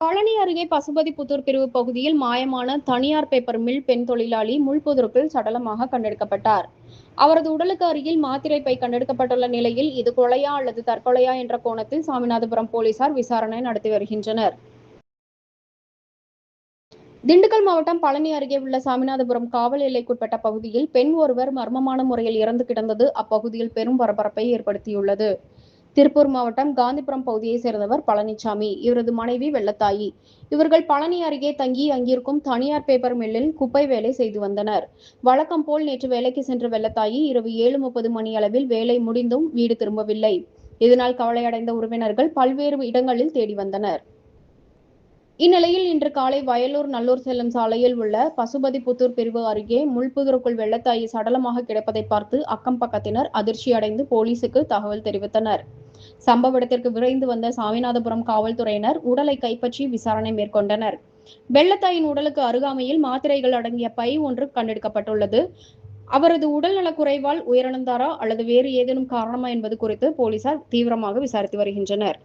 பழனி அருகே பசுபதிபுத்தூர் பிரிவு பகுதியில் மாயமான தனியார் பேப்பர் மில் பெண் தொழிலாளி முள்புதருக்குள் சடலமாக கண்டெடுக்கப்பட்டார். அவரது உடலுக்கு அருகில் மாத்திரை பை கண்டெடுக்கப்பட்டுள்ள நிலையில் இது கொலையா அல்லது தற்கொலையா என்ற கோணத்தில் சாமிநாதபுரம் போலீசார் விசாரணை நடத்தி வருகின்றனர். திண்டுக்கல் மாவட்டம் பழனி அருகே உள்ள சாமிநாதபுரம் காவல் எல்லைக்குட்பட்ட பகுதியில் பெண் ஒருவர் மர்மமான முறையில் இறந்து கிடந்தது அப்பகுதியில் பெரும் பரபரப்பை ஏற்படுத்தியுள்ளது. திருப்பூர் மாவட்டம் காந்திபுரம் பகுதியைச் சேர்ந்தவர் பழனிசாமி. இவரது மனைவி வெள்ளத்தாயி. இவர்கள் பழனி அருகே தங்கி அங்கிருக்கும் தனியார் பேப்பர் மில்லில் குப்பை வேலை செய்து வந்தனர். வழக்கம் போல் நேற்று வேலைக்கு சென்ற வெள்ளத்தாயி இரவு 7:30 மணி அளவில் வேலை முடிந்தும் வீடு திரும்பவில்லை. இதனால் கவலையடைந்த உறவினர்கள் பல்வேறு இடங்களில் தேடி வந்தனர். இந்நிலையில் இன்று காலை வயலூர் நல்லூர் செல்லும் சாலையில் உள்ள பசுபதிபுத்தூர் பிரிவு அருகே முள்புதருக்குள் வெள்ளத்தாயி சடலமாக கிடப்பதை பார்த்து அக்கம் பக்கத்தினர் அதிர்ச்சியடைந்து போலீசுக்கு தகவல் தெரிவித்தனர். சம்பவ இடத்திற்கு விரைந்து வந்த சாமிநாதபுரம் காவல்துறையினர் உடலை கைப்பற்றி விசாரணை மேற்கொண்டனர். வெள்ளத்தாயின் உடலுக்கு அருகாமையில் மாத்திரைகள் அடங்கிய பை ஒன்று கண்டெடுக்கப்பட்டுள்ளது. அவரது உடல்நலக் குறைவால் உயிரிழந்தாரா அல்லது வேறு ஏதேனும் காரணமா என்பது குறித்து போலீசார் தீவிரமாக விசாரித்து வருகின்றனர்.